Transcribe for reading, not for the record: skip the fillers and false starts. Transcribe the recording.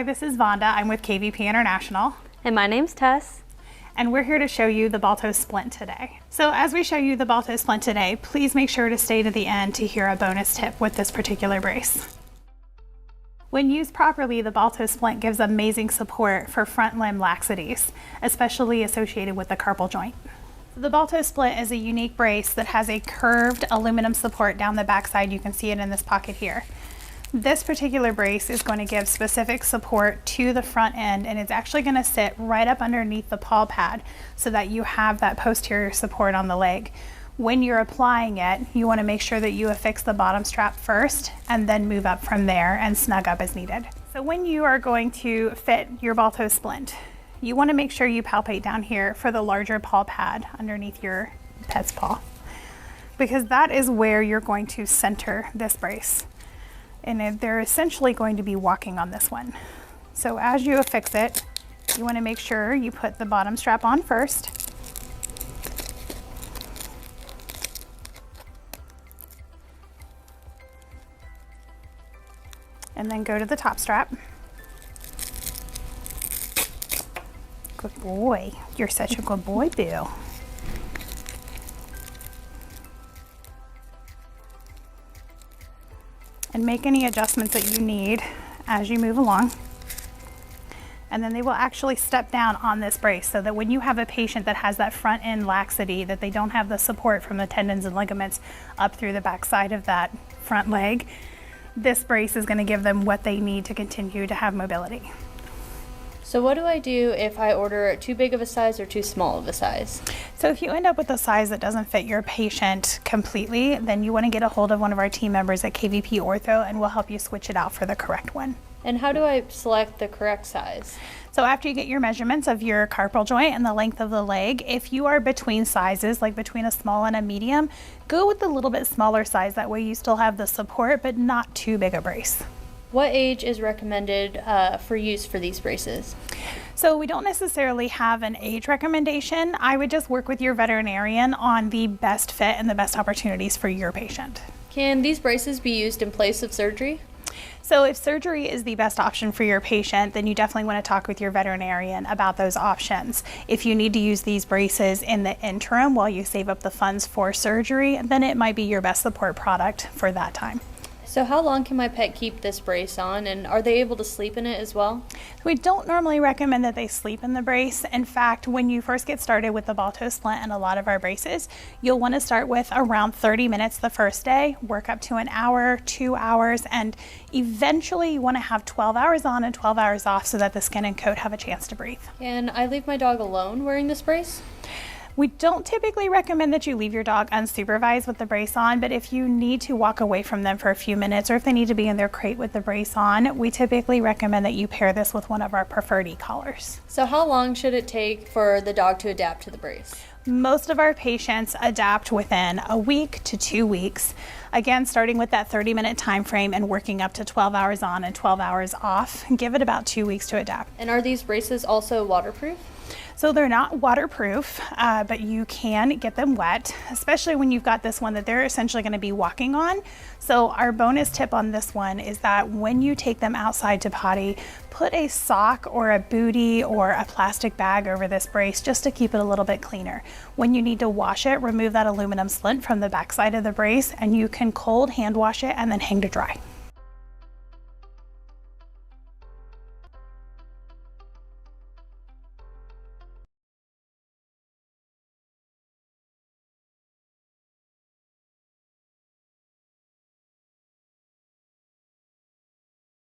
Hi, this is Vonda. I'm with KVP International. And my name's Tess. And we're here to show you the Balto splint today. So as we show you the Balto splint today, please make sure to stay to the end to hear a bonus tip with this particular brace. When used properly, the Balto splint gives amazing support for front limb laxities, especially associated with the carpal joint. The Balto splint is a unique brace that has a curved aluminum support down the backside. You can see it in this pocket here. This particular brace is going to give specific support to the front end, and it's actually going to sit right up underneath the paw pad so that you have that posterior support on the leg. When you're applying it, you want to make sure that you affix the bottom strap first and then move up from there and snug up as needed. So when you are going to fit your Balto splint, you want to make sure you palpate down here for the larger paw pad underneath your pet's paw, because that is where you're going to center this brace. And they're essentially going to be walking on this one. So as you affix it, you want to make sure you put the bottom strap on first. And then go to the top strap. Good boy. You're such a good boy, Boo. And make any adjustments that you need as you move along. And then they will actually step down on this brace so that when you have a patient that has that front end laxity, that they don't have the support from the tendons and ligaments up through the back side of that front leg, this brace is going to give them what they need to continue to have mobility. So what do I do if I order too big of a size or too small of a size? So if you end up with a size that doesn't fit your patient completely, then you want to get a hold of one of our team members at KVP Ortho, and we'll help you switch it out for the correct one. And how do I select the correct size? So after you get your measurements of your carpal joint and the length of the leg, if you are between sizes, like between a small and a medium, go with the little bit smaller size. That way you still have the support, but not too big a brace. What age is recommended for use for these braces? So we don't necessarily have an age recommendation. I would just work with your veterinarian on the best fit and the best opportunities for your patient. Can these braces be used in place of surgery? So if surgery is the best option for your patient, then you definitely want to talk with your veterinarian about those options. If you need to use these braces in the interim while you save up the funds for surgery, then it might be your best support product for that time. So how long can my pet keep this brace on, and are they able to sleep in it as well? We don't normally recommend that they sleep in the brace. In fact, when you first get started with the Balto splint and a lot of our braces, you'll want to start with around 30 minutes the first day, work up to an hour, 2 hours, and eventually you want to have 12 hours on and 12 hours off so that the skin and coat have a chance to breathe. Can I leave my dog alone wearing this brace? We don't typically recommend that you leave your dog unsupervised with the brace on, but if you need to walk away from them for a few minutes or if they need to be in their crate with the brace on, we typically recommend that you pair this with one of our preferred e-collars. So how long should it take for the dog to adapt to the brace? Most of our patients adapt within a week to 2 weeks. Again, starting with that 30-minute time frame and working up to 12 hours on and 12 hours off. Give it about 2 weeks to adapt. And are these braces also waterproof? So they're not waterproof, but you can get them wet, especially when you've got this one that they're essentially going to be walking on. So our bonus tip on this one is that when you take them outside to potty, put a sock or a booty or a plastic bag over this brace just to keep it a little bit cleaner. When you need to wash it, remove that aluminum splint from the backside of the brace, and you can cold hand wash it and then hang to dry.